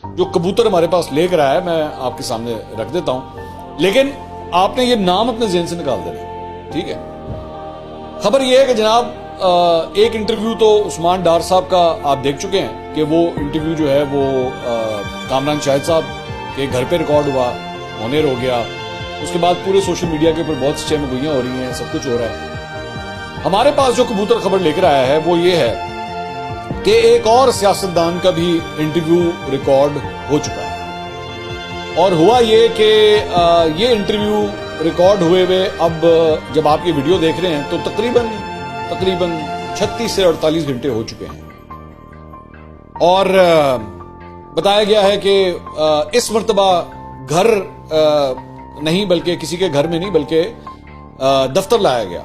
जो कबूतर हमारे पास लेकर आया है मैं आपके सामने रख देता हूं, लेकिन आपने ये नाम अपने ज़हन से निकाल देना, ठीक है। खबर ये है कि जनाब एक इंटरव्यू तो उस्मान डार साहब का आप देख चुके हैं कि वो इंटरव्यू जो है वो कामरान शाहिद साहब के घर पे रिकॉर्ड हुआ, ऑनेर हो गया। उसके बाद पूरे सोशल मीडिया के ऊपर बहुत सी चहमगोइयां हो रही हैं, सब कुछ हो रहा है। हमारे पास जो कबूतर खबर लेकर आया है वो ये है कि एक और सियासतदान का भी इंटरव्यू रिकॉर्ड हो चुका है। और हुआ ये कि ये इंटरव्यू रिकॉर्ड हुए हुए अब जब आप ये वीडियो देख रहे हैं तो तकरीबन 36 से 48 घंटे हो चुके हैं। और बताया गया है कि इस मर्तबा घर नहीं बल्कि किसी के घर में नहीं बल्कि दफ्तर लाया गया।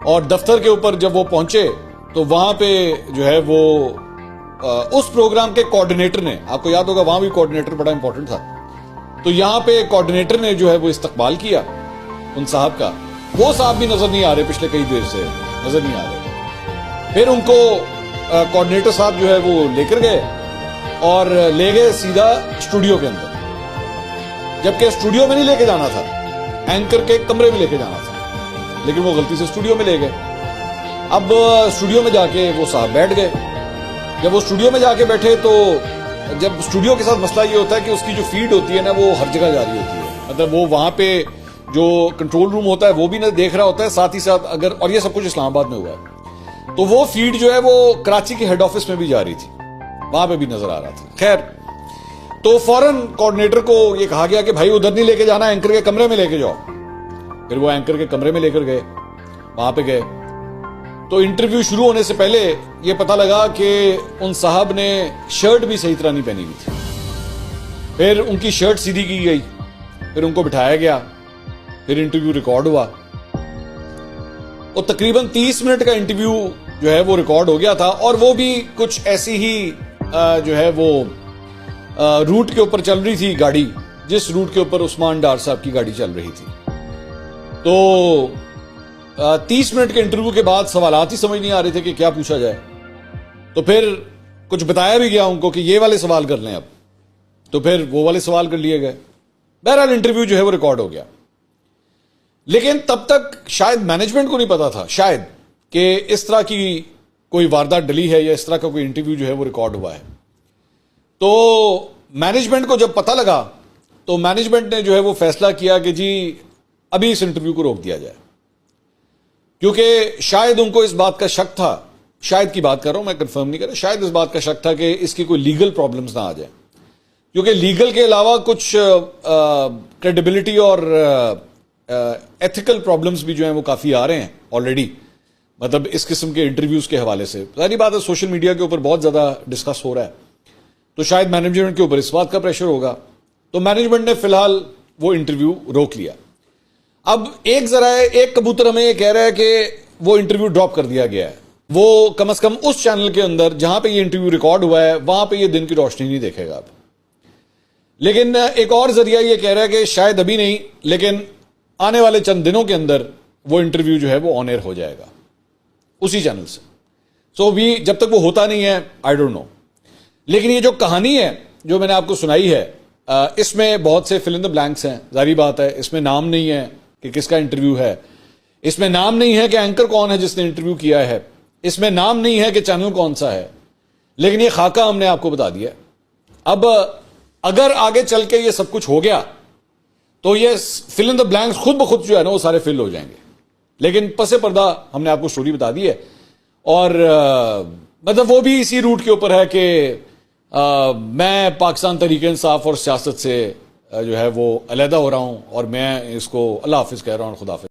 और दफ्तर के ऊपर जब वो पहुंचे तो वहां पे जो है वो उस प्रोग्राम के कोऑर्डिनेटर ने, आपको याद होगा वहां भी कोऑर्डिनेटर बड़ा इंपॉर्टेंट था, तो यहां पे कोऑर्डिनेटर ने जो है वो इस्तकबाल किया उन साहब का। वो साहब भी नजर नहीं आ रहे, पिछले कई देर से नजर नहीं आ रहे। फिर उनको कोऑर्डिनेटर साहब जो है वो लेकर गए और ले गए सीधा स्टूडियो के अंदर, जबकि स्टूडियो में नहीं लेके जाना था, एंकर के कमरे में लेके जाना था, लेकिन वो गलती से स्टूडियो में ले गए। अब स्टूडियो में जाके वो साहब बैठ गए। जब वो स्टूडियो में जाके बैठे तो जब स्टूडियो के साथ मसला ये होता है कि उसकी जो फीड होती है ना वो हर जगह जारी होती है, मतलब वो वहां पे जो कंट्रोल रूम होता है वो भी ना देख रहा होता है, साथ ही साथ अगर, और ये सब कुछ इस्लामाबाद में हुआ है, तो वो फीड जो है वो कराची के हेड ऑफिस में भी जारी थी, वहां पे भी नजर आ रहा था। खैर, तो फौरन कोऑर्डिनेटर को ये कहा गया कि भाई उधर नहीं लेके जाना, एंकर के कमरे में लेके जाओ। फिर वो एंकर के कमरे में लेकर गए, वहां पे गए तो इंटरव्यू शुरू होने से पहले ये पता लगा कि उन साहब ने शर्ट भी सही तरह नहीं पहनी हुई थी। फिर उनकी शर्ट सीधी की गई, फिर उनको बिठाया गया, फिर इंटरव्यू रिकॉर्ड हुआ। तो तकरीबन 30 मिनट का इंटरव्यू जो है वो रिकॉर्ड हो गया था, और वो भी कुछ ऐसी ही जो है वो रूट के ऊपर चल रही थी गाड़ी, जिस रूट के ऊपर उस्मान डार साहब की गाड़ी चल रही थी। तो 30 मिनट के इंटरव्यू के बाद सवालात ही समझ नहीं आ रहे थे कि क्या पूछा जाए। तो फिर कुछ बताया भी गया उनको कि ये वाले सवाल कर लें अब, तो फिर वो वाले सवाल कर लिए गए। बहरहाल इंटरव्यू जो है वो रिकॉर्ड हो गया, लेकिन तब तक शायद मैनेजमेंट को नहीं पता था शायद कि इस तरह की कोई वारदात डली है या इस तरह का कोई इंटरव्यू जो है वो रिकॉर्ड हुआ है। तो मैनेजमेंट को जब पता लगा तो मैनेजमेंट ने जो है वो फैसला किया कि जी अभी इस इंटरव्यू को रोक दिया जाए, क्योंकि शायद उनको इस बात का शक था, शायद की बात कर रहा हूं मैं, कंफर्म नहीं कर रहा, शायद इस बात का शक था कि इसकी कोई लीगल प्रॉब्लम्स ना आ जाए, क्योंकि लीगल के अलावा कुछ क्रेडिबिलिटी और एथिकल प्रॉब्लम्स भी जो हैं वो काफी आ रहे हैं ऑलरेडी, मतलब इस किस्म के इंटरव्यूज के हवाले से। सारी बात है, सोशल मीडिया के ऊपर बहुत ज्यादा डिस्कस हो रहा है, तो शायद मैनेजमेंट के ऊपर इस बात का प्रेशर होगा। तो मैनेजमेंट ने फिलहाल वो इंटरव्यू रोक लिया। अब एक कबूतर हमें ये कह रहा है कि वो इंटरव्यू ड्रॉप कर दिया गया है, वो कम से कम उस चैनल के अंदर जहां पे ये इंटरव्यू रिकॉर्ड हुआ है वहां पे ये दिन की रोशनी नहीं देखेगा अब। लेकिन एक और जरिया ये कह रहा है कि शायद अभी नहीं, लेकिन आने वाले चंद दिनों के अंदर वो इंटरव्यू जो है वो ऑन एयर हो जाएगा उसी चैनल से। सो भी जब तक वो होता नहीं है आई डोंट नो। लेकिन ये जो कहानी है जो मैंने आपको सुनाई है, इसमें बहुत से फिल इन द ब्लैंक्स हैं, जारी बात है। इसमें नाम नहीं है कि किसका इंटरव्यू है, इसमें नाम नहीं है कि एंकर कौन है जिसने इंटरव्यू किया है, इसमें नाम नहीं है कि चैनल कौन सा है, लेकिन ये खाका हमने आपको बता दिया। अब अगर आगे चल के ये सब कुछ हो गया तो ये फिल इन द ब्लैंक्स खुद ब खुद जो है ना वो सारे फिल हो जाएंगे, लेकिन पसे पर्दा हमने आपको स्टोरी बता दी है। और मतलब वो भी इसी रूट के ऊपर है कि मैं पाकिस्तान तहरीक इंसाफ और सियासत से जो है वो अलहदा हो रहा हूं, और मैं इसको अल्लाह हाफिज कह रहा हूं और खुदा हाफिज।